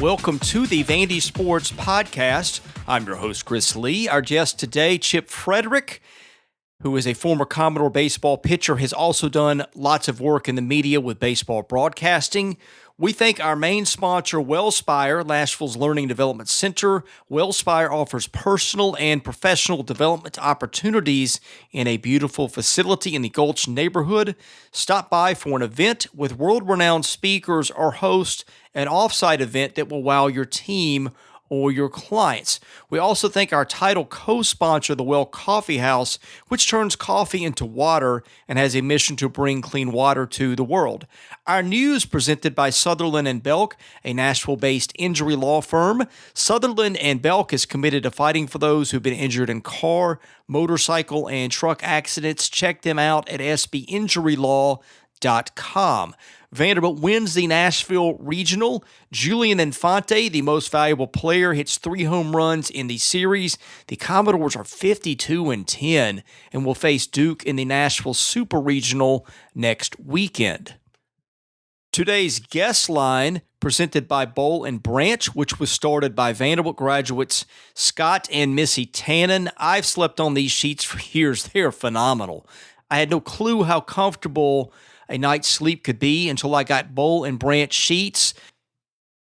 Welcome to the Vandy Sports Podcast. I'm your host, Chris Lee. Our guest today, Chip Fridrich, who is a former Commodore baseball pitcher, has also done lots of work in the media with baseball broadcasting. We thank our main sponsor, Wellspire, Nashville's Learning Development Center. Wellspire offers personal and professional development opportunities in a beautiful facility in the Gulch neighborhood. Stop by for an event with world-renowned speakers or host an off-site event that will wow your team or your clients. We also thank our title co-sponsor, the Well Coffee House, which turns coffee into water and has a mission to bring clean water to the world. Our news presented by Sutherland & Belk, a Nashville-based injury law firm. Sutherland & Belk is committed to fighting for those who've been injured in car, motorcycle, and truck accidents. Check them out at sbinjurylaw.com. Vanderbilt wins the Nashville Regional. Julian Infante, the most valuable player, hits 3 home runs in the series. The Commodores are 52-10 and will face Duke in the Nashville Super Regional next weekend. Today's guest line, presented by Boll & Branch, which was started by Vanderbilt graduates Scott and Missy Tannen. I've slept on these sheets for years. They're phenomenal. I had no clue how comfortable a night's sleep could be until I got Boll & Branch sheets.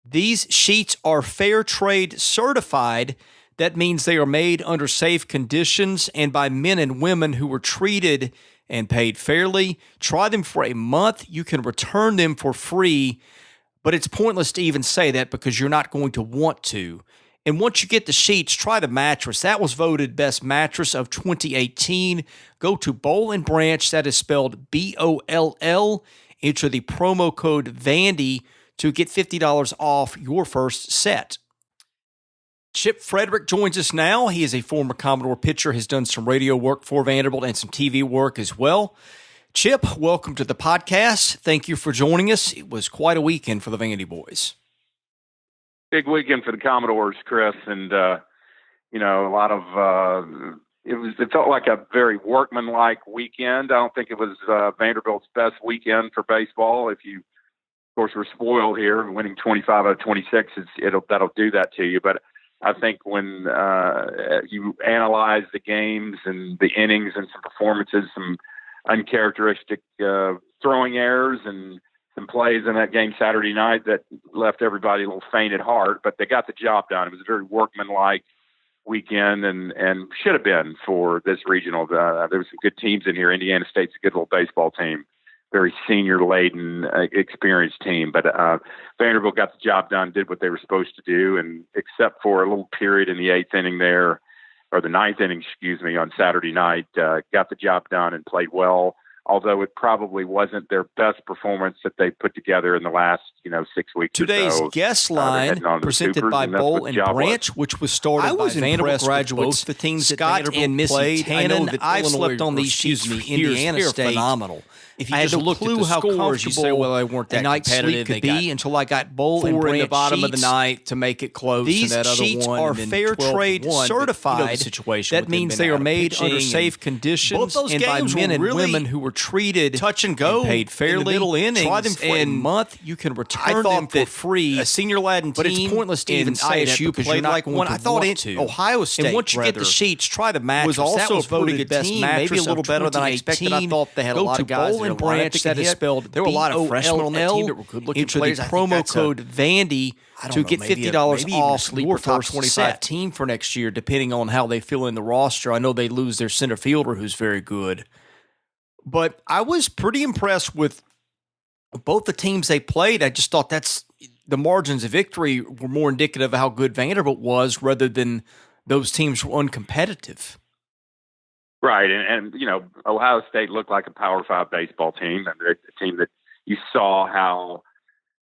These sheets are fair trade certified. That means they are made under safe conditions and by men and women who were treated and paid fairly. Try them for a month. You can return them for free, but it's pointless to even say that because you're not going to want to. And once you get the sheets, try the mattress. That was voted best mattress of 2018. Go to Boll & Branch. That is spelled B-O-L-L. Enter the promo code VANDY to get $50 off your first set. Chip Fridrich joins us now. He is a former Commodore pitcher, has done some radio work for Vanderbilt and some TV work as well. Chip, welcome to the podcast. Thank you for joining us. It was quite a weekend for the VandyBoys. Big weekend for the Commodores, Chris, and a lot of it felt like a very workmanlike weekend. I don't think it was Vanderbilt's best weekend for baseball. If you, of course, were spoiled here, winning 25 out of 26, that'll do that to you. But I think when you analyze the games and the innings and some performances, some uncharacteristic throwing errors and some plays in that game Saturday night that left everybody a little faint at heart, but they got the job done. It was a very workmanlike weekend and should have been for this regional. There were some good teams in here. Indiana State's a good little baseball team, very senior-laden, experienced team. But Vanderbilt got the job done, did what they were supposed to do, and except for a little period in the ninth inning, on Saturday night, got the job done and played well. Although it probably wasn't their best performance that they put together in the last, 6 weeks Today's or so. Guest line, presented by Boll & Branch, which was started by Vanderbilt graduates, the teams Scott and Missy Tannen. I've slept on these sheets for Indiana State. Phenomenal. If you just looked at the scores, you say, well, they weren't that competitive. Could be until I got Boll & Branch in the bottom of the ninth to make it close. These and that sheets other one, are fair trade certified. That means they are made under safe conditions and by men and women who were treated touch and go, paid fairly. In the middle innings. Try them for a month. You can return them for free. A senior-laden team, but it's pointless to even say that because you're not going to. I thought Ohio State, and once you get the sheets, try the mattress. Was also voted best mattress, maybe a little better than I expected. I thought they had a lot of guys. Branch that is spelled. There were a lot of freshmen on that team that were good-looking players. Enter the promo code VANDY to get $50 off your top 25 team for next year, depending on how they fill in the roster. I know they lose their center fielder, who's very good. But I was pretty impressed with both the teams they played. I just thought the margins of victory were more indicative of how good Vanderbilt was rather than those teams were uncompetitive. Right, and Ohio State looked like a Power 5 baseball team, and a team that you saw how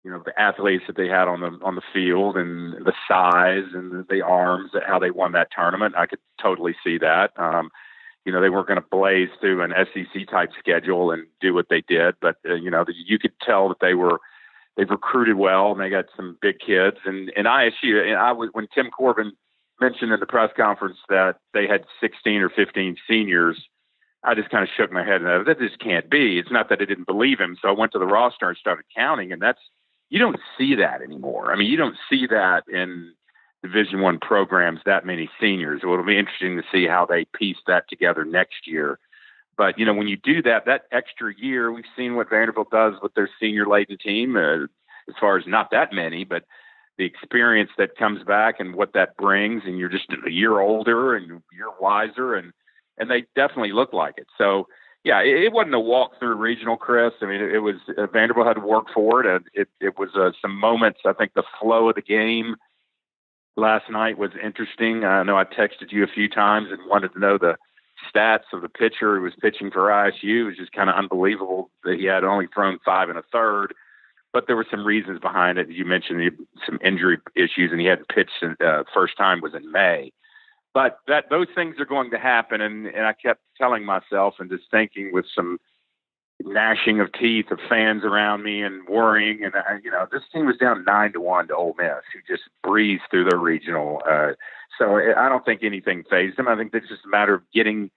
the athletes that they had on the field and the size and the arms, how they won that tournament. I could totally see that. They weren't going to blaze through an SEC type schedule and do what they did, but you could tell that they've recruited well and they got some big kids. And ISU, and when Tim Corbin mentioned in the press conference that they had 16 or 15 seniors, I just kind of shook my head and that just can't be. It's not that I didn't believe him. So I went to the roster and started counting, and that's you don't see that anymore. I mean, you don't see that in Division I programs, that many seniors. Well, it'll be interesting to see how they piece that together next year. But, when you do that extra year, we've seen what Vanderbilt does with their senior-laden team, as far as not that many, but the experience that comes back and what that brings, and you're just a year older and you're wiser, and they definitely look like it. So, yeah, it wasn't a walk-through regional, Chris. I mean, it was Vanderbilt had to work for it, and it was some moments. I think the flow of the game last night was interesting. I know I texted you a few times and wanted to know the stats of the pitcher who was pitching for ISU. It was just kind of unbelievable that he had only thrown 5 1/3. But there were some reasons behind it. You mentioned some injury issues, and he hadn't pitched first time was in May. But those things are going to happen, and I kept telling myself and just thinking with some gnashing of teeth of fans around me and worrying. And this team was down 9-1 to Ole Miss, who just breezed through their regional. So I don't think anything fazed them. I think it's just a matter of getting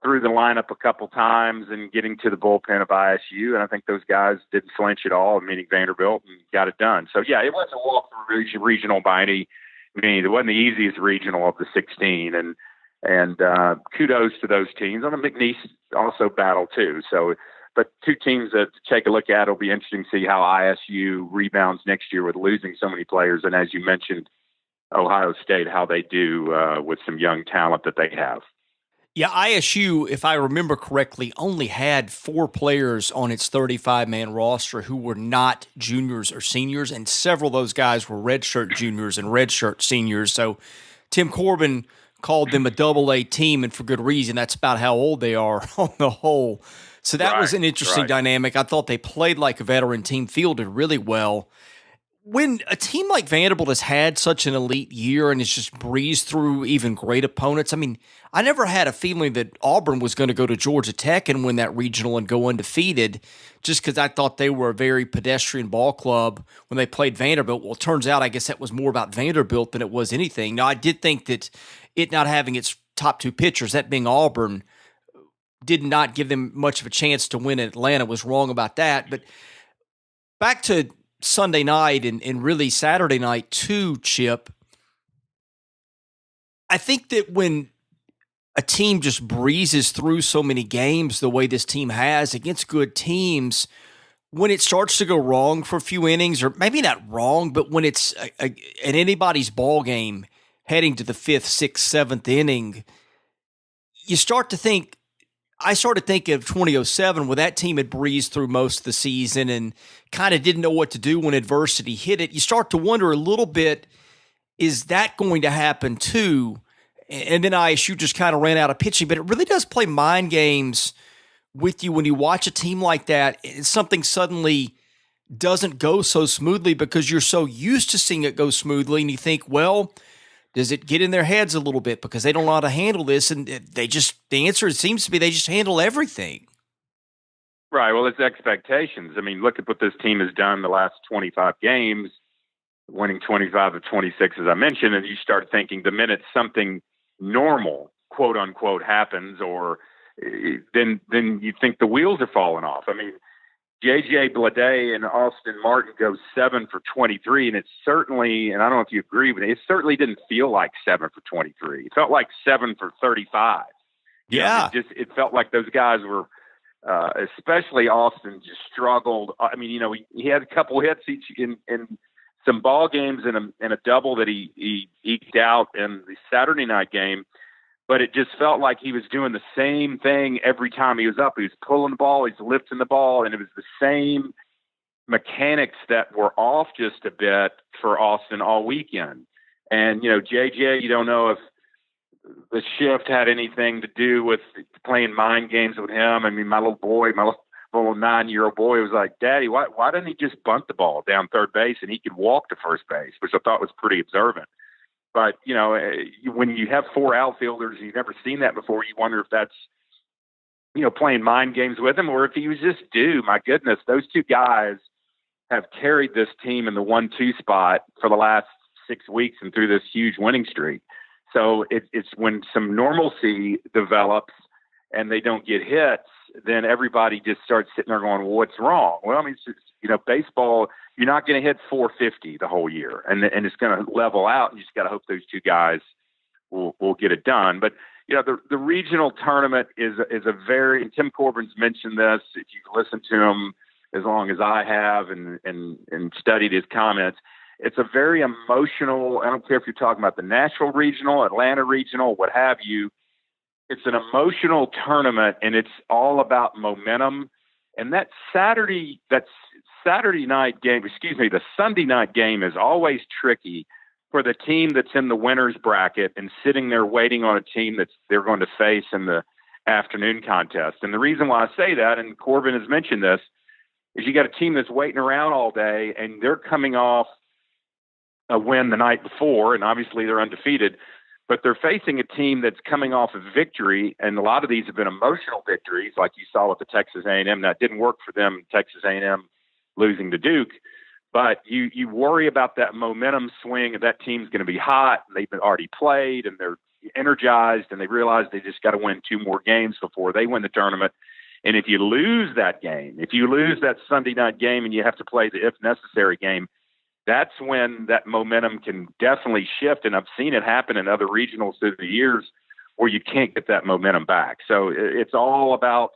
through the lineup a couple times and getting to the bullpen of ISU. And I think those guys didn't flinch at all, meaning Vanderbilt, and got it done. So, yeah, it wasn't a walk-through regional by any means. It wasn't the easiest regional of the 16. And kudos to those teams. On the McNeese also battle, too. So, but two teams to take a look at. It'll be interesting to see how ISU rebounds next year with losing so many players. And as you mentioned, Ohio State, how they do with some young talent that they have. Yeah, ISU, if I remember correctly, only had 4 players on its 35-man roster who were not juniors or seniors, and several of those guys were redshirt juniors and redshirt seniors. So Tim Corbin called them a double-A team, and for good reason. That's about how old they are on the whole. So that was an interesting dynamic. I thought they played like a veteran team, fielded really well. When a team like Vanderbilt has had such an elite year and has just breezed through even great opponents, I mean, I never had a feeling that Auburn was going to go to Georgia Tech and win that regional and go undefeated, just because I thought they were a very pedestrian ball club when they played Vanderbilt. Well, it turns out I guess that was more about Vanderbilt than it was anything. Now, I did think that it not having its top 2 pitchers, that being Auburn, did not give them much of a chance to win in Atlanta. Was wrong about that. But back to Sunday night and really Saturday night too, Chip, I think that when a team just breezes through so many games the way this team has against good teams, when it starts to go wrong for a few innings, or maybe not wrong, but when it's an anybody's ball game heading to the 5th, 6th, 7th inning, you start to think, I started thinking of 2007 when that team had breezed through most of the season and kind of didn't know what to do when adversity hit it. You start to wonder a little bit, is that going to happen too? And then ISU just kind of ran out of pitching, but it really does play mind games with you when you watch a team like that. Something suddenly doesn't go so smoothly because you're so used to seeing it go smoothly, and you think, well, does it get in their heads a little bit because they don't know how to handle this? And the answer seems to be they just handle everything. Right. Well, it's expectations. I mean, look at what this team has done the last 25 games, winning 25 of 26, as I mentioned, and you start thinking the minute something normal, quote unquote, happens, or then you think the wheels are falling off. I mean, J.J. Blade and Austin Martin go 7 for 23, and it's certainly, and I don't know if you agree with it certainly didn't feel like 7 for 23. It felt like 7 for 35. Yeah. It felt like those guys were, especially Austin, just struggled. I mean, he had a couple hits each in some ball games and a double that he eked out in the Saturday night game. But it just felt like he was doing the same thing every time he was up. He was pulling the ball, he's lifting the ball, and it was the same mechanics that were off just a bit for Austin all weekend. And, JJ, you don't know if the shift had anything to do with playing mind games with him. I mean, my little 9-year-old boy was like, Daddy, why didn't he just bunt the ball down third base and he could walk to first base, which I thought was pretty observant. But, when you have 4 outfielders, you've never seen that before, you wonder if that's, playing mind games with him or if he was just due. My goodness, those 2 guys have carried this team in the 1-2 spot for the last 6 weeks and through this huge winning streak. So it's when some normalcy develops and they don't get hits, then everybody just starts sitting there going, well, what's wrong? Well, I mean, it's just, baseball, you're not going to hit 450 the whole year, and it's going to level out. And you just got to hope those two guys will get it done. But the regional tournament is a very, Tim Corbin's mentioned this. If you listen to him as long as I have and studied his comments, it's a very emotional. I don't care if you're talking about the Nashville Regional, Atlanta Regional, what have you. It's an emotional tournament, and it's all about momentum. And that Saturday night game, the Sunday night game is always tricky for the team that's in the winner's bracket and sitting there waiting on a team they're going to face in the afternoon contest. And the reason why I say that, and Corbin has mentioned this, is you got a team that's waiting around all day, and they're coming off a win the night before, and obviously they're undefeated, but they're facing a team that's coming off a victory, and a lot of these have been emotional victories, like you saw with the Texas A&M. That didn't work for them, Texas A&M losing to Duke. But you worry about that momentum swing, and that team's going to be hot, and they've already played, and they're energized, and they realize they just got to win 2 more games before they win the tournament. And if you lose that game, if you lose that Sunday night game and you have to play the if necessary game, that's when that momentum can definitely shift. And I've seen it happen in other regionals through the years where you can't get that momentum back. So it's all about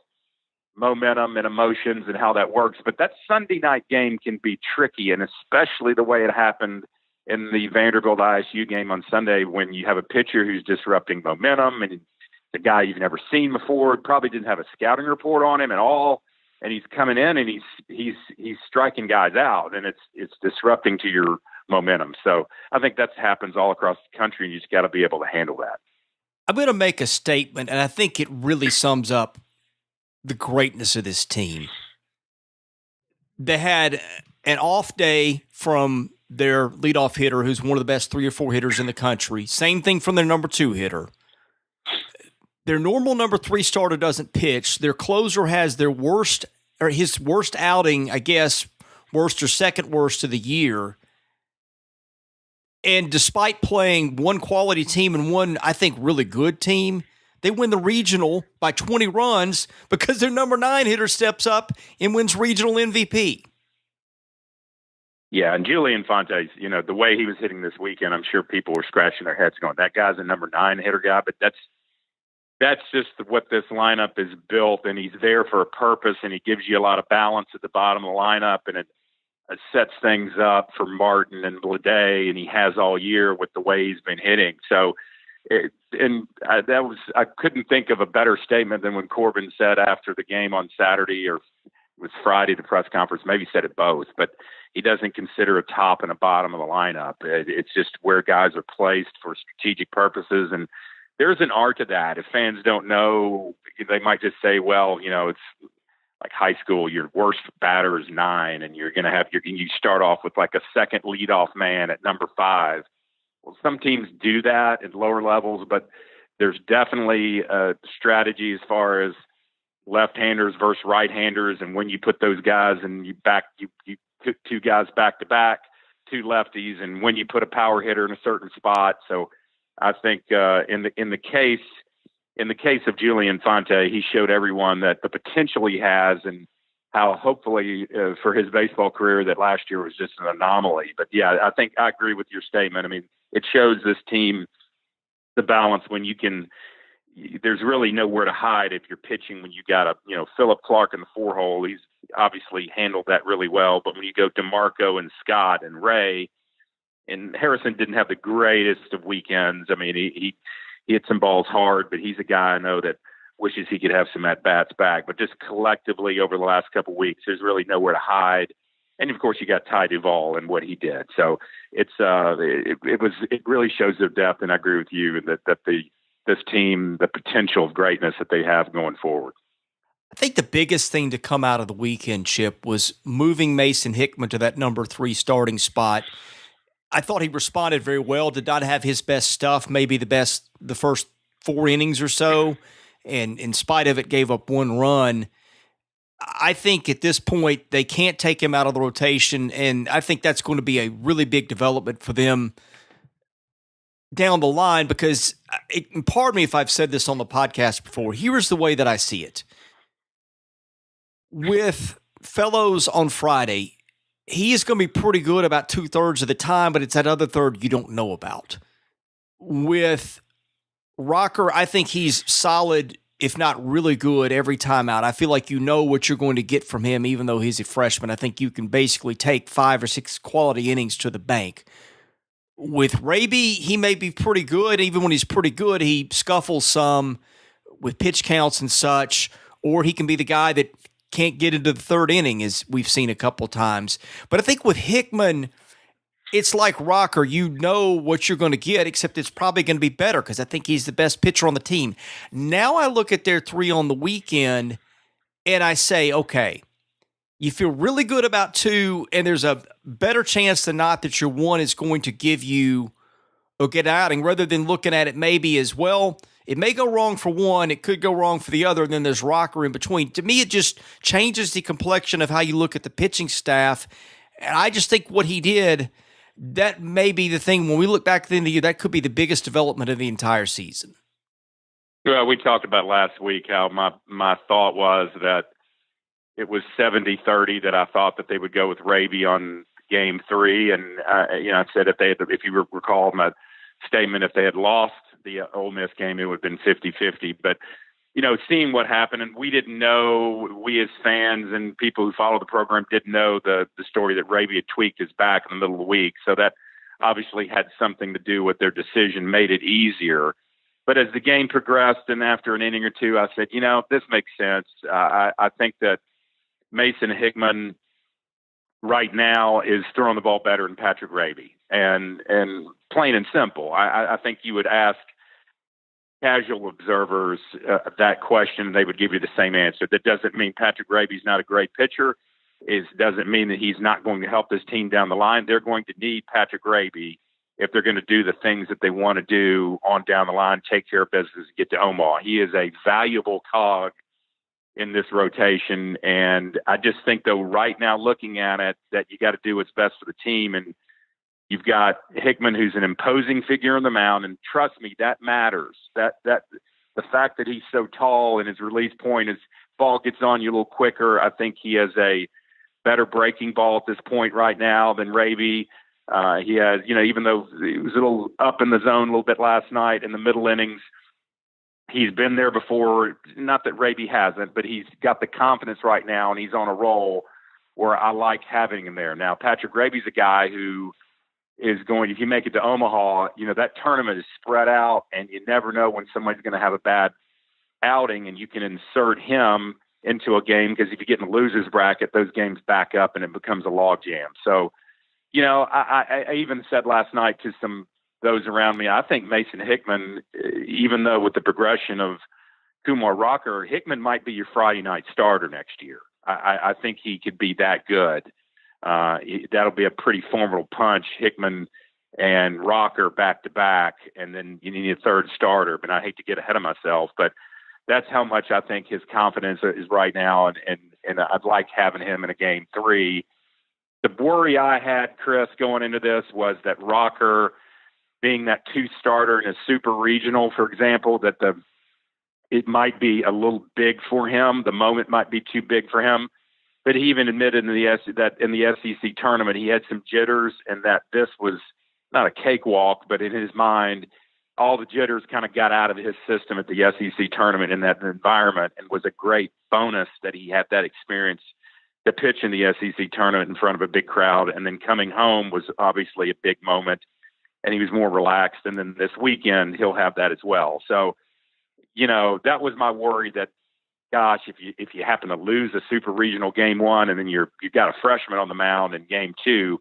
momentum and emotions and how that works. But that Sunday night game can be tricky, and especially the way it happened in the Vanderbilt ISU game on Sunday, when you have a pitcher who's disrupting momentum and the guy you've never seen before, probably didn't have a scouting report on him at all. And he's coming in and he's striking guys out, and it's disrupting to your momentum. So I think that happens all across the country, and you just got to be able to handle that. I'm going to make a statement, and I think it really sums up the greatness of this team. They had an off day from their leadoff hitter, who's one of the best 3 or 4 hitters in the country. Same thing from their number 2 hitter. Their normal number 3 starter doesn't pitch. Their closer has his worst outing, I guess, worst or second worst of the year. And despite playing one quality team and one, I think, really good team, they win the regional by 20 runs because their number 9 hitter steps up and wins regional MVP. Yeah, and Julian Infante, the way he was hitting this weekend, I'm sure people were scratching their heads going, that guy's a number 9 hitter guy, but that's just what this lineup is built, and he's there for a purpose, and he gives you a lot of balance at the bottom of the lineup, and it sets things up for Martin and Blade, and he has all year with the way he's been hitting. So, I couldn't think of a better statement than when Corbin said after the game on Saturday, or it was Friday, the press conference, maybe said it both, but he doesn't consider a top and a bottom of the lineup. It's just where guys are placed for strategic purposes, and there's an art to that. If fans don't know, they might just say, well, it's like high school, your worst batter is 9, and you're going to you start off with like a second leadoff man at number 5. Well, some teams do that at lower levels, but there's definitely a strategy as far as left-handers versus right-handers, and when you put those guys and you put 2 guys back to back, 2 lefties, and when you put a power hitter in a certain spot. So I think in the case of Julian Infante, he showed everyone that the potential he has, and how hopefully for his baseball career that last year was just an anomaly. But yeah, I think I agree with your statement. I mean, it shows this team the balance when there's really nowhere to hide if you're pitching when you got Philip Clark in the 4-hole. He's obviously handled that really well. But when you go DeMarco and Scott and Ray, and Harrison didn't have the greatest of weekends. I mean, he hit some balls hard, but he's a guy I know that wishes he could have some at-bats back. But just collectively over the last couple of weeks, there's really nowhere to hide. And, of course, you got Ty Duvall and what he did. So it really shows their depth, and I agree with you that this team, the potential of greatness that they have going forward. I think the biggest thing to come out of the weekend, Chip, was moving Mason Hickman to that number 3 starting spot. I thought he responded very well, did not have his best stuff, maybe the first 4 innings or so, and in spite of it, gave up 1 run. I think at this point, they can't take him out of the rotation, and I think that's going to be a really big development for them down the line, because, pardon me if I've said this on the podcast before, here's the way that I see it. With Fellows on Friday, he is going to be pretty good about 2/3 of the time, but it's that other third you don't know about. With Rocker, I think he's solid, if not really good, every time out. I feel like you know what you're going to get from him, even though he's a freshman. I think you can basically take 5 or 6 quality innings to the bank. With Raby, he may be pretty good. Even when he's pretty good, he scuffles some with pitch counts and such, or he can be the guy that can't get into the third inning, as we've seen a couple times. But I think with Hickman, it's like Rocker. You know what you're going to get, except it's probably going to be better because I think he's the best pitcher on the team. Now I look at their 3 on the weekend, and I say, okay, you feel really good about 2, and there's a better chance than not that your 1 is going to give you a good outing, rather than looking at it maybe as, well, it may go wrong for 1, it could go wrong for the other, and then there's Rocker in between. To me, it just changes the complexion of how you look at the pitching staff, and I just think what he did, that may be the thing when we look back at the end of the year, that could be the biggest development of the entire season. Well, we talked about last week how my thought was that it was 70-30 that I thought that they would go with Raby on game 3. And, I said if you recall my statement, if they had lost the Ole Miss game, it would have been 50-50. But, seeing what happened, and we didn't know, we as fans and people who follow the program didn't know the story that Raby had tweaked his back in the middle of the week. So that obviously had something to do with their decision, made it easier. But as the game progressed and after an inning or 2, I said, this makes sense. I think that Mason Hickman right now is throwing the ball better than Patrick Raby. And plain and simple, I think you would ask casual observers that question, they would give you the same answer. That doesn't mean Patrick Raby's not a great pitcher. It doesn't mean that he's not going to help this team down the line. They're going to need Patrick Raby if they're going to do the things that they want to do on down the line, take care of business, get to Omaha. He is a valuable cog in this rotation. And I just think, though, right now looking at it, that you got to do what's best for the team. And you've got Hickman, who's an imposing figure on the mound. And trust me, that matters. That the fact that he's so tall and his release point, his ball gets on you a little quicker. I think he has a better breaking ball at this point right now than Raby. He has, even though he was a little up in the zone a little bit last night in the middle innings, he's been there before. Not that Raby hasn't, but he's got the confidence right now, and he's on a roll where I like having him there. Now, Patrick Raby's a guy who is going, if you make it to Omaha, that tournament is spread out, and you never know when somebody's going to have a bad outing, and you can insert him into a game, because if you get in the losers bracket, those games back up and it becomes a logjam. So, I even said last night to those around me, I think Mason Hickman, even though with the progression of Kumar Rocker, Hickman might be your Friday night starter next year. I think he could be that good. That'll be a pretty formidable punch, Hickman and Rocker back to back, and then you need a third starter. But I hate to get ahead of myself, but that's how much I think his confidence is right now, and I'd like having him in a game 3. The worry I had, Chris, going into this was that Rocker, being that 2 starter in a super regional, for example, that it might be a little big for him. The moment might be too big for him. But he even admitted that in the SEC tournament, he had some jitters, and that this was not a cakewalk, but in his mind, all the jitters kind of got out of his system at the SEC tournament in that environment, and was a great bonus that he had that experience to pitch in the SEC tournament in front of a big crowd. And then coming home was obviously a big moment, and he was more relaxed. And then this weekend, he'll have that as well. So, that was my worry, that, gosh, if you happen to lose a super regional game 1, and then you've got a freshman on the mound in game 2,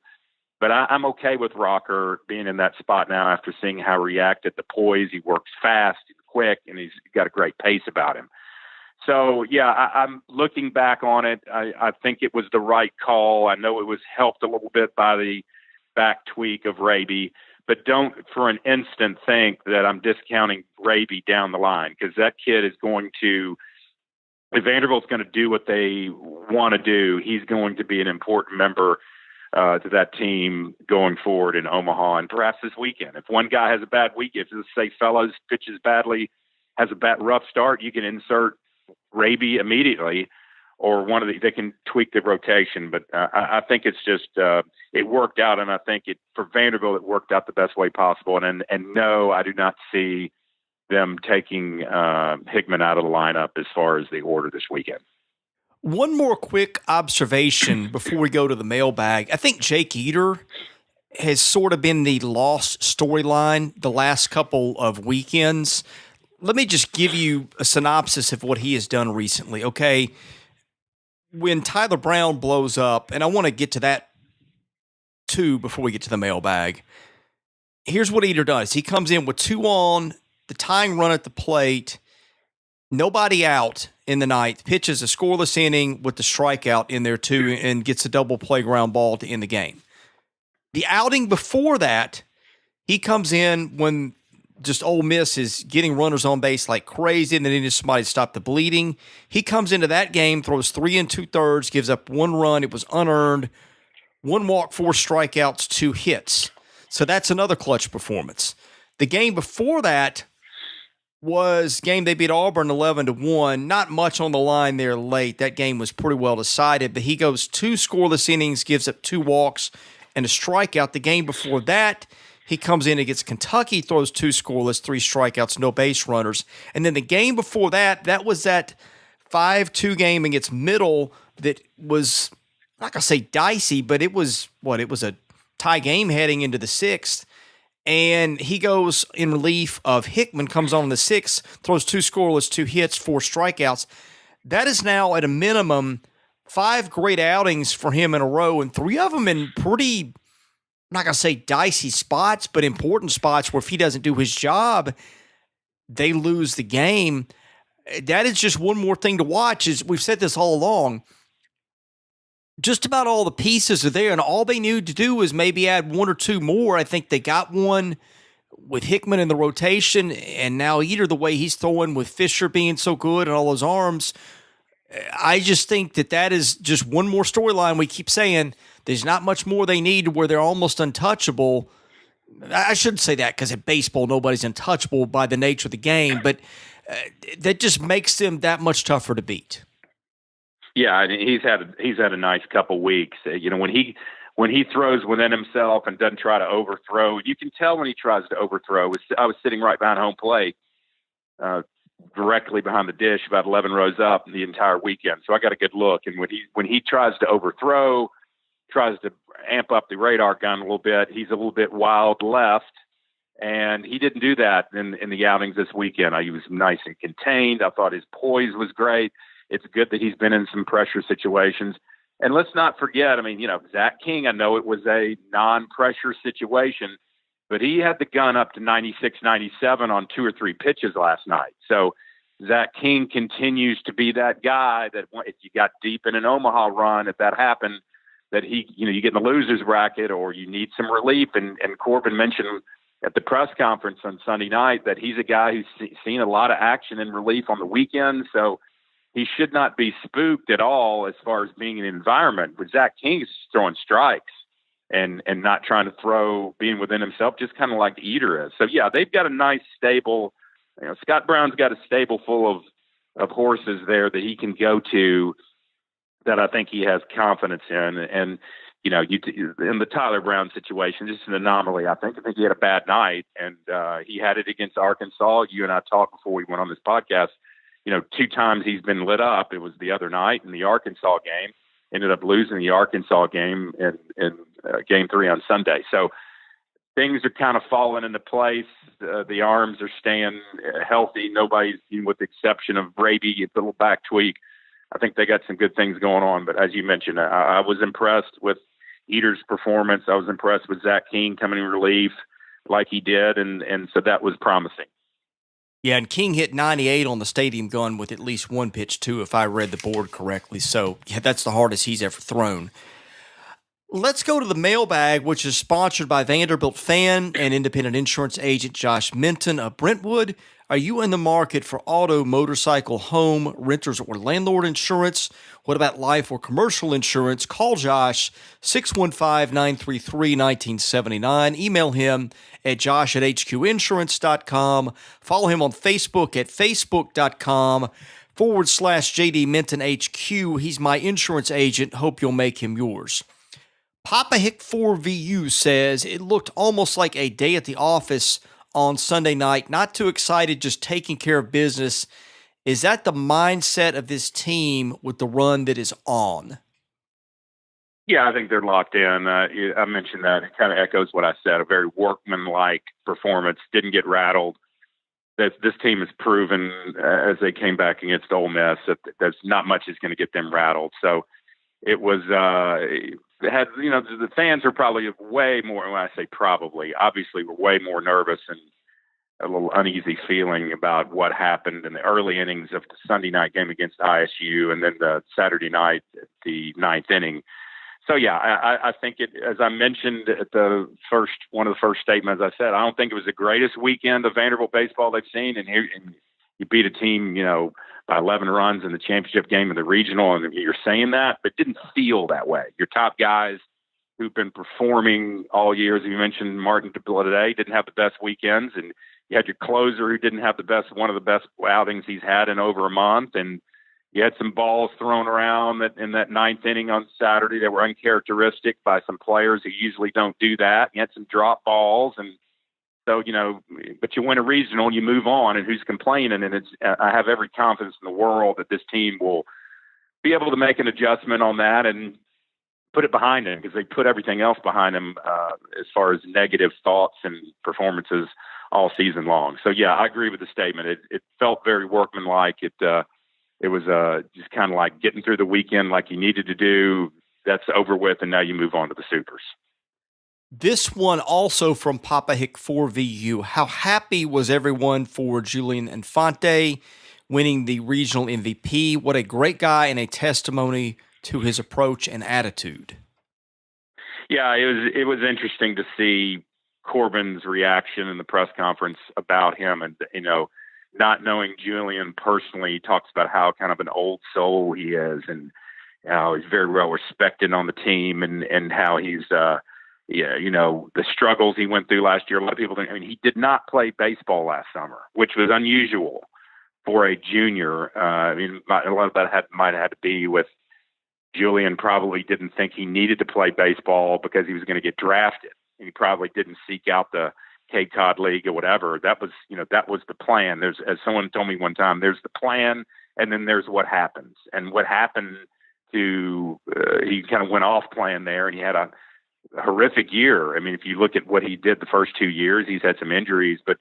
but I'm okay with Rocker being in that spot now after seeing how he reacted, the poise. He works fast, he's quick, and he's got a great pace about him. So, yeah, I'm looking back on it. I think it was the right call. I know it was helped a little bit by the back tweak of Raby, but don't for an instant think that I'm discounting Raby down the line, because that kid is going to, if Vanderbilt's going to do what they want to do, he's going to be an important member to that team going forward in Omaha, and perhaps this weekend. If one guy has a bad week, if, let's say, Fellows pitches badly, has a rough start, you can insert Raby immediately, or they can tweak the rotation. But I think it's just it worked out, and I think for Vanderbilt it worked out the best way possible. And no, I do not see them taking Hickman out of the lineup as far as the order this weekend. One more quick observation before we go to the mailbag. I think Jake Eder has sort of been the lost storyline the last couple of weekends. Let me just give you a synopsis of what he has done recently, okay? When Tyler Brown blows up, and I want to get to that too before we get to the mailbag, here's what Eder does. He comes in with 2 on, the tying run at the plate, nobody out in the ninth, pitches a scoreless inning with the strikeout in there too, and gets a double play ground ball to end the game. The outing before that, he comes in when just Ole Miss is getting runners on base like crazy, and then he needs somebody to stop the bleeding. He comes into that game, throws 3 2/3, gives up 1 run. It was unearned. 1 walk, 4 strikeouts, 2 hits. So that's another clutch performance. The game before that was game they beat Auburn 11-1. Not much on the line there late. That game was pretty well decided, but he goes 2 scoreless innings, gives up 2 walks and a strikeout. The game before that, he comes in against Kentucky, throws 2 scoreless, 3 strikeouts, no base runners. And then the game before that, that was that 5-2 game against Middle that was, I'm not going to say dicey, but it was a tie game heading into the 6th. And he goes in relief of Hickman, comes on in the 6th, throws 2 scoreless, 2 hits, 4 strikeouts. That is now at a minimum 5 great outings for him in a row, and 3 of them in pretty, I'm not going to say dicey spots, but important spots where if he doesn't do his job, they lose the game. That is just one more thing to watch. As we've said this all along, just about all the pieces are there, and all they need to do is maybe add 1 or 2 more. I think they got one with Hickman in the rotation, and now Eder, the way he's throwing with Fisher being so good and all those arms. I just think that is just one more storyline. We keep saying there's not much more they need where they're almost untouchable. I shouldn't say that because at baseball, nobody's untouchable by the nature of the game, but that just makes them that much tougher to beat. Yeah, he's had a nice couple weeks. When he throws within himself and doesn't try to overthrow, you can tell when he tries to overthrow. I was sitting right behind home plate, directly behind the dish, about 11 rows up the entire weekend. So I got a good look. And when he tries to overthrow, tries to amp up the radar gun a little bit, he's a little bit wild left. And he didn't do that in the outings this weekend. He was nice and contained. I thought his poise was great. It's good that he's been in some pressure situations. And let's not forget, Zach King, I know it was a non-pressure situation, but he had the gun up to 96, 97 on 2 or 3 pitches last night. So Zach King continues to be that guy that if you got deep in an Omaha run, if that happened, that you get in the loser's bracket or you need some relief. And Corbin mentioned at the press conference on Sunday night that he's a guy who's seen a lot of action and relief on the weekend. So he should not be spooked at all as far as being in an environment. But Zach King is throwing strikes and not trying to throw, being within himself, just kind of like Eder is. So, yeah, they've got a nice stable. Scott Brown's got a stable full of horses there that he can go to that I think he has confidence in. And, in the Tyler Brown situation, just an anomaly. I think he had a bad night, and he had it against Arkansas. You and I talked before we went on this podcast. 2 times he's been lit up. It was the other night in the Arkansas game. Ended up losing the Arkansas game in game 3 on Sunday. So things are kind of falling into place. The arms are staying healthy. Nobody's, with the exception of Raby, a little back tweak. I think they got some good things going on. But as you mentioned, I was impressed with Eder's performance. I was impressed with Zach King coming in relief like he did. And so that was promising. Yeah, and King hit 98 on the stadium gun with at least 1 pitch, too, if I read the board correctly. So, yeah, that's the hardest he's ever thrown. Let's go to the mailbag, which is sponsored by Vanderbilt fan and independent insurance agent Josh Minton of Brentwood. Are you in the market for auto, motorcycle, home, renters, or landlord insurance? What about life or commercial insurance? Call Josh, 615-933-1979. Email him at josh@hqinsurance.com. Follow him on Facebook at facebook.com /JD Minton HQ. He's my insurance agent. Hope you'll make him yours. Papa Hick 4VU says it looked almost like a day at the office on Sunday night. Not too excited, just taking care of business. Is that the mindset of this team with the run that is on? Yeah, I think they're locked in. I mentioned that. It kind of echoes what I said, a very workmanlike performance, didn't get rattled. This team has proven, as they came back against Ole Miss, that there's not much is going to get them rattled. So it was, it had, the fans are probably way more, when I say probably, obviously were way more nervous and a little uneasy feeling about what happened in the early innings of the Sunday night game against ISU and then the Saturday night, the ninth inning. So, yeah, I think it, as I mentioned at one of the first statements I said, I don't think it was the greatest weekend of Vanderbilt baseball they've seen. And you beat a team, by 11 runs in the championship game of the regional, and you're saying that, but it didn't feel that way. Your top guys who've been performing all year, as you mentioned, Martin today, didn't have the best weekends, and you had your closer who didn't have one of the best outings he's had in over a month, and you had some balls thrown around in that ninth inning on Saturday that were uncharacteristic by some players who usually don't do that. You had some drop balls, and so, but you win a regional and you move on, and who's complaining? And I have every confidence in the world that this team will be able to make an adjustment on that and put it behind them, because they put everything else behind them as far as negative thoughts and performances all season long. So, yeah, I agree with the statement. It felt very workmanlike. It was just kind of like getting through the weekend like you needed to do. That's over with, and now you move on to the Supers. This one also from Papa Hick 4VU. How happy was everyone for Julian Infante winning the regional MVP? What a great guy and a testimony to his approach and attitude. Yeah, it was interesting to see Corbin's reaction in the press conference about him, and not knowing Julian personally. He talks about how kind of an old soul he is, and how he's very well respected on the team, and how he's the struggles he went through last year. A lot of people think, he did not play baseball last summer, which was unusual for a junior. A lot of that might have had to be with Julian probably didn't think he needed to play baseball because he was going to get drafted. And he probably didn't seek out the Cape Cod League or whatever. That was the plan. As someone told me one time, there's the plan, and then there's what happens. And what happened he kind of went off plan there, and he had a horrific year. If you look at what he did the first 2 years, he's had some injuries, but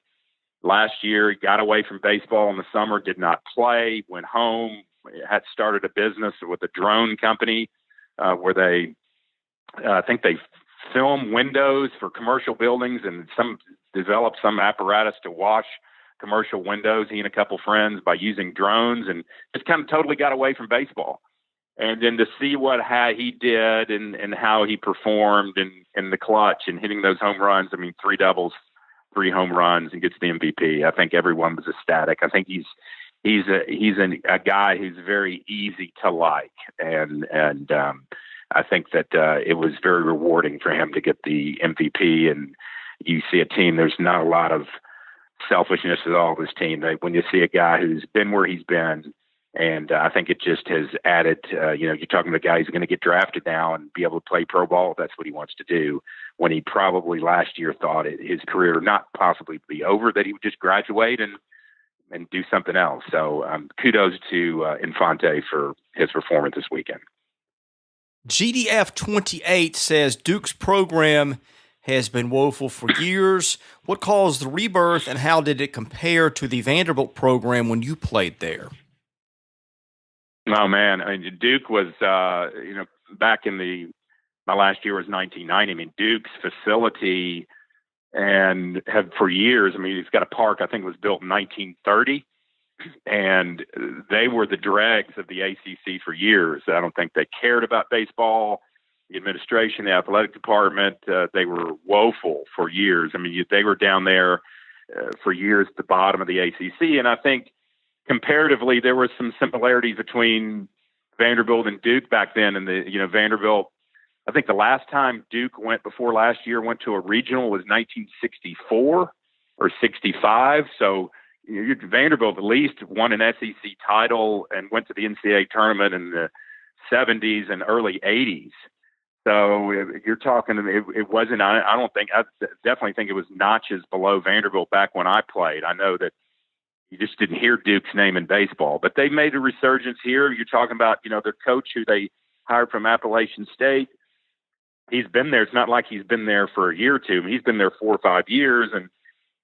last year he got away from baseball in the summer, did not play, went home, had started a business with a drone company where I think they film windows for commercial buildings and develop some apparatus to wash commercial windows, he and a couple friends, by using drones, and just kind of totally got away from baseball. And then to see how he did and how he performed in the clutch and hitting those home runs, 3 doubles, 3 home runs, and gets the MVP. I think everyone was ecstatic. I think he's a guy who's very easy to like, and I think that it was very rewarding for him to get the MVP. And you see a team, there's not a lot of selfishness at all. This team, when you see a guy who's been where he's been. And I think it just has added, you're talking about a guy who's going to get drafted now and be able to play pro ball. That's what he wants to do, when he probably last year thought his career not possibly be over, that he would just graduate and do something else. So kudos to Infante for his performance this weekend. GDF 28 says Duke's program has been woeful for years. What caused the rebirth, and how did it compare to the Vanderbilt program when you played there? Oh man, Duke was, back in my last year was 1990. Duke's facility and had for years. He's got a park, I think it was built in 1930, and they were the dregs of the ACC for years. I don't think they cared about baseball. The administration, the athletic department, they were woeful for years. They were down there for years at the bottom of the ACC, and I think comparatively, there were some similarities between Vanderbilt and Duke back then. And Vanderbilt, I think the last time Duke went to a regional was 1964 or 65. So, Vanderbilt at least won an SEC title and went to the NCAA tournament in the 70s and early 80s. So you're talking, it wasn't, I definitely think it was notches below Vanderbilt back when I played. I know that you just didn't hear Duke's name in baseball, but they made a resurgence here. You're talking about, their coach who they hired from Appalachian State. He's been there. It's not like he's been there for a year or two. He's been there 4 or 5 years. And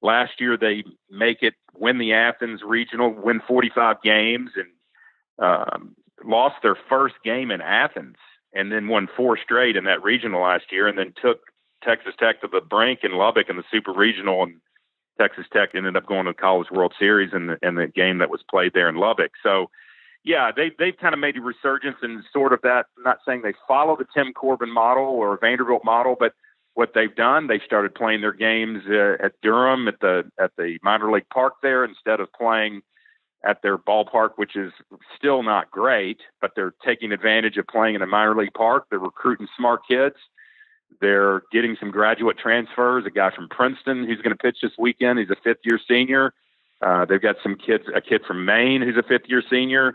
last year they make it, win the Athens Regional, win 45 games, and lost their first game in Athens, and then won 4 straight in that regional last year, and then took Texas Tech to the brink in Lubbock in the Super Regional, and Texas Tech ended up going to the College World Series in the game that was played there in Lubbock. So, yeah, they've kind of made a resurgence in sort of that. I'm not saying they follow the Tim Corbin model or Vanderbilt model, but what they've done, they started playing their games at Durham at the minor league park there instead of playing at their ballpark, which is still not great, but they're taking advantage of playing in a minor league park. They're recruiting smart kids. They're getting some graduate transfers. A guy from Princeton who's going to pitch this weekend. He's a 5th-year senior. They've got a kid from Maine who's a 5th-year senior.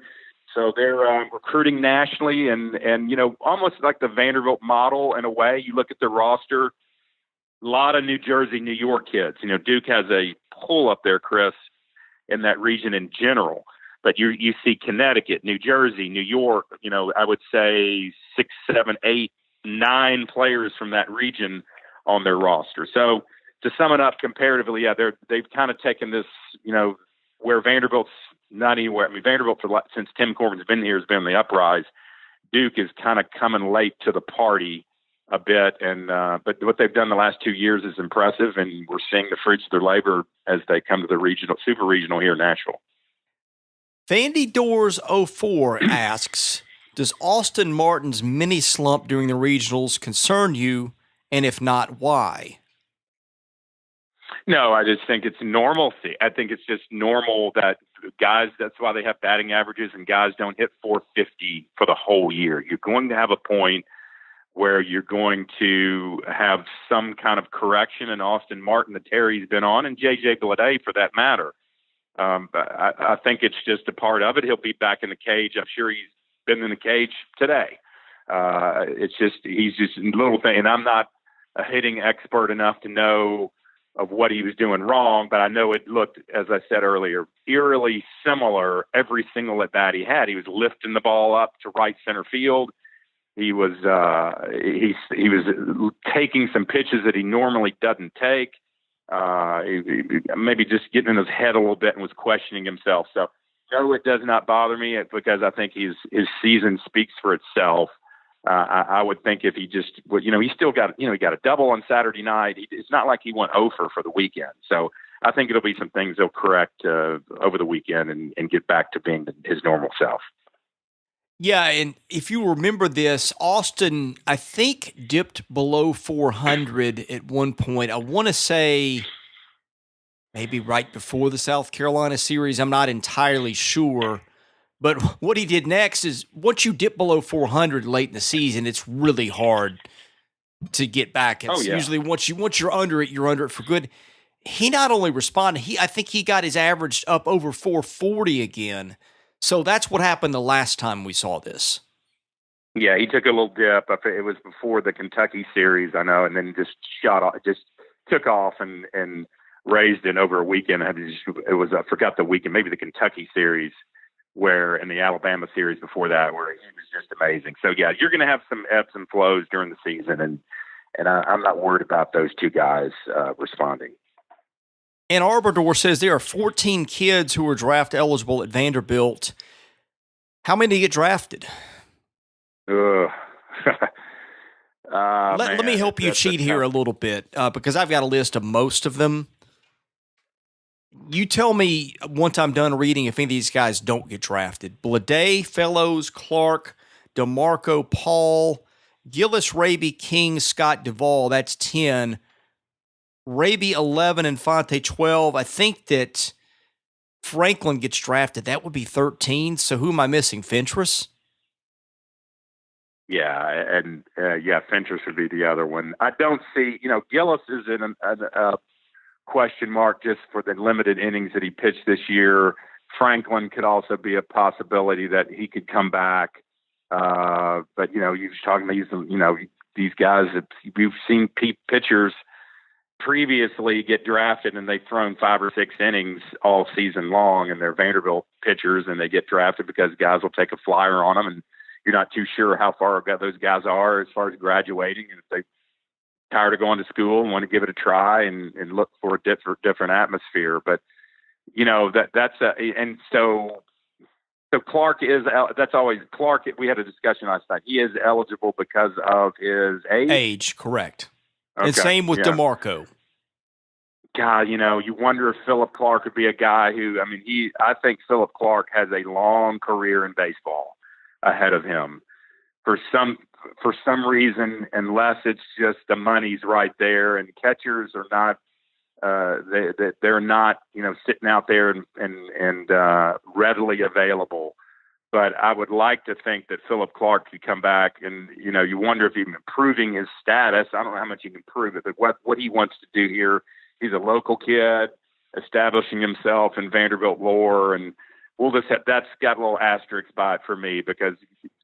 So they're recruiting nationally and almost like the Vanderbilt model in a way. You look at their roster, a lot of New Jersey, New York kids. Duke has a pull up there, Chris, in that region in general. But you see Connecticut, New Jersey, New York, I would say 6, 7, 8, 9 players from that region on their roster. So to sum it up comparatively, yeah, they've kind of taken this, where Vanderbilt's not anywhere. I mean, Vanderbilt since Tim Corbin's been here has been on the uprise. Duke is kind of coming late to the party a bit, and but what they've done the last 2 years is impressive, and we're seeing the fruits of their labor as they come to the Super Regional here in Nashville. VandyDoors04 asks, does Austin Martin's mini slump during the regionals concern you, and if not, why? No, I just think it's normalcy. I think it's just normal that guys, that's why they have batting averages, and guys don't hit 450 for the whole year. You're going to have a point where you're going to have some kind of correction, and Austin Martin, the tear he's been on, and J.J. Bleday for that matter. I think it's just a part of it. He'll be back in the cage. I'm sure he's been in the cage today. He's just a little thing, and I'm not a hitting expert enough to know of what he was doing wrong, but I know it looked, as I said earlier, eerily similar every single at bat he had. He was lifting the ball up to right center field. He was he was taking some pitches that he normally doesn't take. Maybe just getting in his head a little bit and was questioning himself. So no, it does not bother me because I think his season speaks for itself. I would think if he just, he still got, he got a double on Saturday night. It's not like he went over for the weekend. So I think it'll be some things they'll correct over the weekend and get back to being his normal self. Yeah, and if you remember this, Austin, I think, dipped below 400 at one point. I want to say maybe right before the South Carolina series. I'm not entirely sure. But what he did next is once you dip below 400 late in the season, it's really hard to get back. It's usually once you're under it for good. He not only responded, I think he got his average up over 440 again. So that's what happened the last time we saw this. Yeah, he took a little dip. It was before the Kentucky series, I know, and then just shot off, just took off and raised it over a weekend. I forgot the weekend, maybe the Kentucky series. Where in the Alabama series before that, where he was just amazing. So yeah, you're going to have some ebbs and flows during the season, and I'm not worried about those two guys responding. And Arbador says there are 14 kids who are draft eligible at Vanderbilt. How many get drafted? Let me help you cheat here a little bit because I've got a list of most of them. You tell me once I'm done reading if any of these guys don't get drafted. Bleday, Fellows, Clark, DeMarco, Paul, Gillis, Raby, King, Scott, Duvall. That's 10. Raby, 11, Infante, 12. I think that Franklin gets drafted. That would be 13. So who am I missing? Fentress? Yeah, and Fentress would be the other one. I don't see, Gillis is in a question mark just for the limited innings that he pitched this year. Franklin could also be a possibility that he could come back. But, you're talking about, these guys that we've seen pitchers previously get drafted and they've thrown 5 or 6 innings all season long, and they're Vanderbilt pitchers, and they get drafted because guys will take a flyer on them, and you're not too sure how far those guys are as far as graduating, and if they're tired of going to school and want to give it a try and look for a different atmosphere. But so Clark that's always Clark. We had a discussion last night. He is eligible because of his age. Age, correct. Okay. And same with DeMarco. God, you wonder if Philip Clark would be a guy who, I think Philip Clark has a long career in baseball ahead of him. For some reason, unless it's just the money's right there, and catchers are not, they're not, sitting out there and readily available. But I would like to think that Philip Clark could come back, and you wonder if he's improving his status. I don't know how much he can improve it, but what he wants to do here. He's a local kid, establishing himself in Vanderbilt lore, and that's got a little asterisk by it for me, because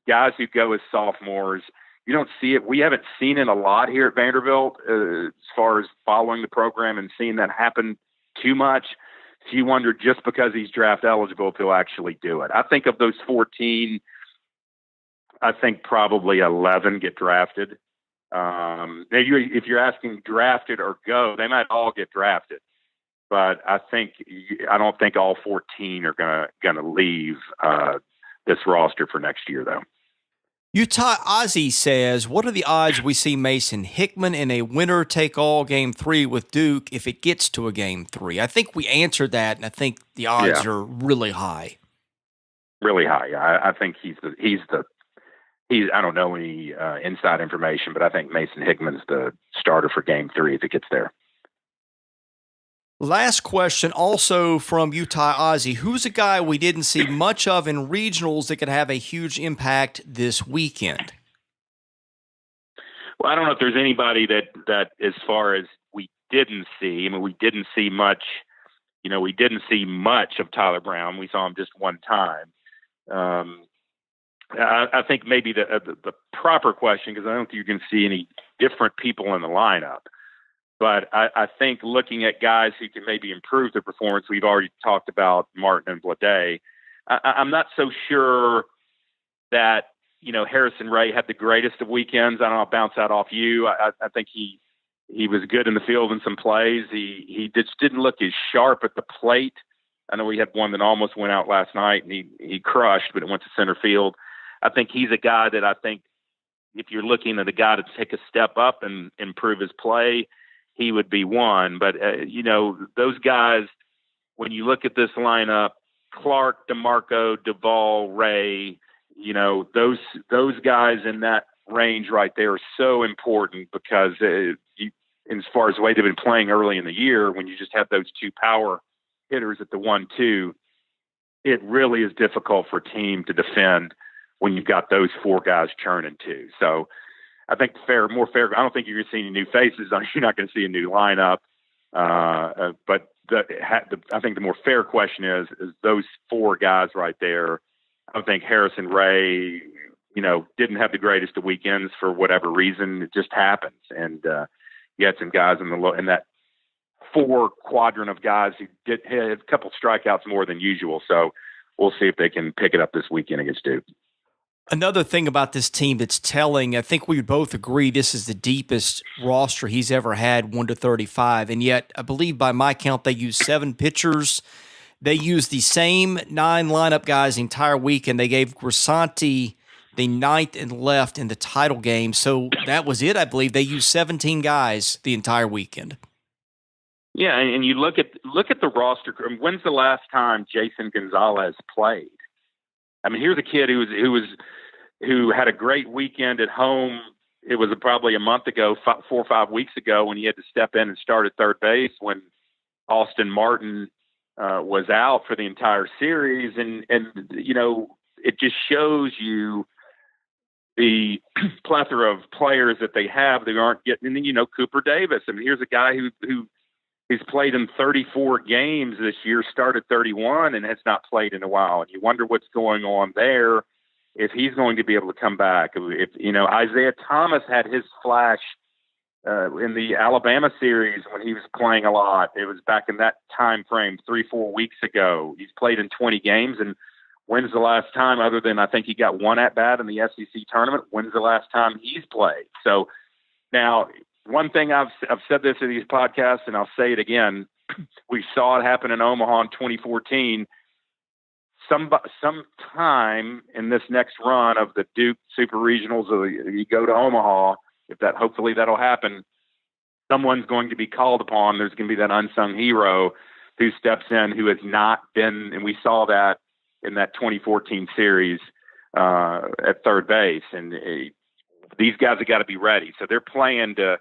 guys who go as sophomores, you don't see it. We haven't seen it a lot here at Vanderbilt as far as following the program and seeing that happen too much. So you wonder, just because he's draft eligible, if he'll actually do it. I think of those 14, I think probably 11 get drafted. If you're asking drafted or go, they might all get drafted. But I don't think all 14 are gonna leave this roster for next year, though. Utah Ozzie says, what are the odds we see Mason Hickman in a winner-take-all Game 3 with Duke if it gets to a Game 3? I think we answered that, and I think the odds are really high. Really high. I think he's I don't know any inside information, but I think Mason Hickman's the starter for Game 3 if it gets there. Last question, also from Utah Ozzie. Who's a guy we didn't see much of in regionals that could have a huge impact this weekend? Well, I don't know if there's anybody that as far as we didn't see. We didn't see much. We didn't see much of Tyler Brown. We saw him just one time. I think maybe the proper question, because I don't think you can see any different people in the lineup. But I think looking at guys who can maybe improve their performance, we've already talked about Martin and Blade. I'm not so sure that, Harrison Ray had the greatest of weekends. I don't know, I'll bounce that off you. I think he was good in the field in some plays. He just didn't look as sharp at the plate. I know we had one that almost went out last night, and he crushed, but it went to center field. I think he's a guy that I think if you're looking at a guy to take a step up and improve his play, he would be one. But, those guys, when you look at this lineup, Clark, DeMarco, Duvall, Ray, those guys in that range right there are so important, because as far as the way they've been playing early in the year, when you just have those two power hitters at the 1-2, it really is difficult for a team to defend when you've got those 4 guys churning too. So I think more fair. I don't think you're going to see any new faces. You're not going to see a new lineup. But I think the more fair question is those 4 guys right there. I think Harrison Ray, didn't have the greatest of weekends for whatever reason. It just happens. And you had some guys in that 4 quadrant of guys who had a couple strikeouts more than usual. So we'll see if they can pick it up this weekend against Duke. Another thing about this team that's telling, I think we would both agree this is the deepest roster he's ever had, 1-35, and yet I believe by my count they used 7 pitchers. They used the same 9 lineup guys the entire week, and they gave Grisanti the 9th and left in the title game. So that was it, I believe. They used 17 guys the entire weekend. Yeah, and you look at the roster. When's the last time Jason Gonzalez played? Here's a kid who had a great weekend at home. It was probably a month ago, 4 or 5 weeks ago, when he had to step in and start at third base when Austin Martin was out for the entire series. And it just shows you the plethora of players that they have. They aren't getting, and then, Cooper Davis. Here's a guy who He's played in 34 games this year, started 31, and has not played in a while. And you wonder what's going on there, if he's going to be able to come back. If Isaiah Thomas had his flash in the Alabama series when he was playing a lot. It was back in that time frame 3-4 weeks ago. He's played in 20 games, and when's the last time, other than I think he got one at bat in the SEC tournament, when's the last time he's played? So now, one thing I've said this in these podcasts, and I'll say it again. We saw it happen in Omaha in 2014. Sometime in this next run of the Duke Super Regionals, or you go to Omaha, hopefully that'll happen. Someone's going to be called upon. There's going to be that unsung hero who steps in, who has not been, and we saw that in that 2014 series at third base. And these guys have got to be ready. So they're playing to.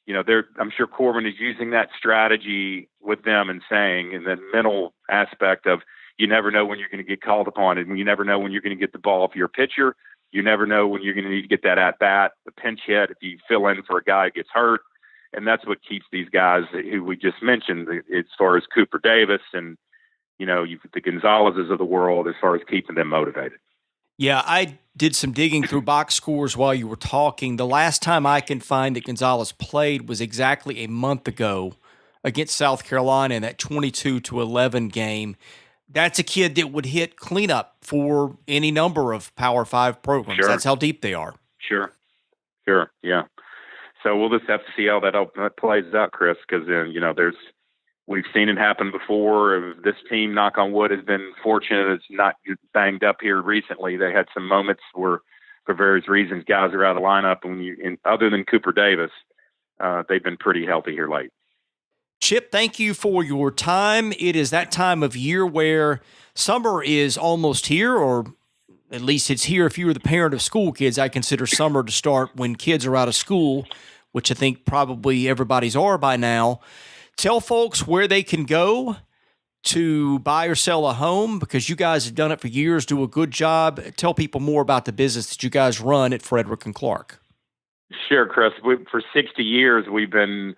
I'm sure Corbin is using that strategy with them and saying, in the mental aspect of, you never know when you're going to get called upon, and you never know when you're going to get the ball if you're a pitcher. You never know when you're going to need to get that at bat, the pinch hit, if you fill in for a guy who gets hurt. And that's what keeps these guys who we just mentioned, as far as Cooper Davis and, the Gonzalez's of the world, as far as keeping them motivated. Yeah, I did some digging through box scores while you were talking. The last time I can find that Gonzalez played was exactly a month ago against South Carolina in that 22-11 game. That's a kid that would hit cleanup for any number of Power 5 programs. Sure. That's how deep they are. Sure, yeah. So we'll just have to see how that plays out, Chris, because we've seen it happen before. This team, knock on wood, has been fortunate. It's not banged up here recently. They had some moments where, for various reasons, guys are out of the lineup. And other than Cooper Davis, they've been pretty healthy here late. Chip, thank you for your time. It is that time of year where summer is almost here, or at least it's here if you're the parent of school kids. I consider summer to start when kids are out of school, which I think probably everybody's are by now. Tell folks where they can go to buy or sell a home, because you guys have done it for years, do a good job. Tell people more about the business that you guys run at Fridrich and Clark. Sure, Chris. For 60 years, we've been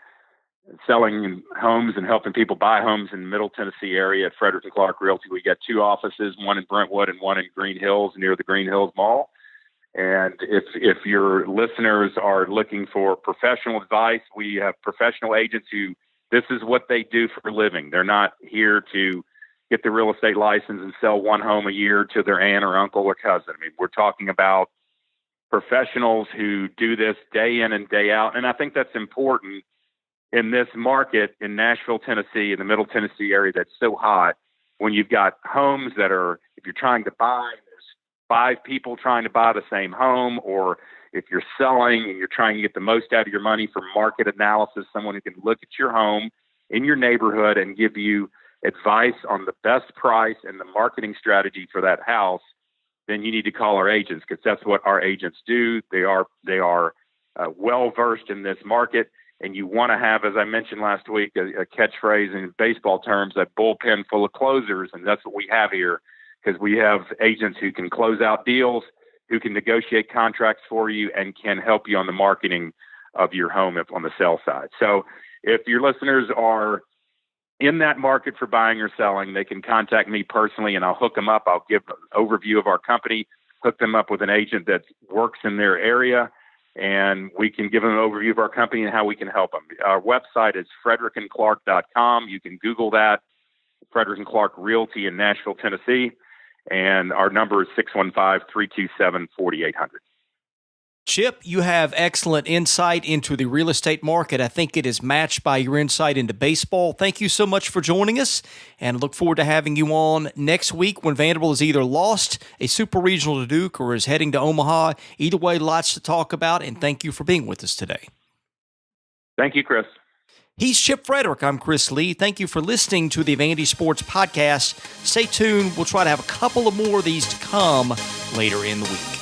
selling homes and helping people buy homes in the Middle Tennessee area at Fridrich and Clark Realty. We got 2 offices, one in Brentwood and one in Green Hills, near the Green Hills Mall. And if your listeners are looking for professional advice, we have professional agents who, this is what they do for a living. They're not here to get the real estate license and sell one home a year to their aunt or uncle or cousin. I mean, we're talking about professionals who do this day in and day out. And I think that's important in this market in Nashville, Tennessee, in the Middle Tennessee area that's so hot, when you've got homes that are, if you're trying to buy, there's 5 people trying to buy the same home, or if you're selling and you're trying to get the most out of your money for market analysis, someone who can look at your home in your neighborhood and give you advice on the best price and the marketing strategy for that house, then you need to call our agents, because that's what our agents do. They are well-versed in this market. And you want to have, as I mentioned last week, a catchphrase in baseball terms, a bullpen full of closers. And that's what we have here, because we have agents who can close out deals, who can negotiate contracts for you, and can help you on the marketing of your home on the sell side. So if your listeners are in that market for buying or selling, they can contact me personally, and I'll hook them up. I'll give an overview of our company, hook them up with an agent that works in their area, and we can give them an overview of our company and how we can help them. Our website is fridrichandclark.com. You can Google that, Fridrich and Clark Realty in Nashville, Tennessee. And our number is 615-327-4800. Chip, you have excellent insight into the real estate market. I think it is matched by your insight into baseball. Thank you so much for joining us, and look forward to having you on next week when Vanderbilt has either lost a Super Regional to Duke or is heading to Omaha. Either way, lots to talk about, and thank you for being with us today. Thank you, Chris. He's Chip Fridrich. I'm Chris Lee. Thank you for listening to the Vandy Sports Podcast. Stay tuned. We'll try to have a couple of more of these to come later in the week.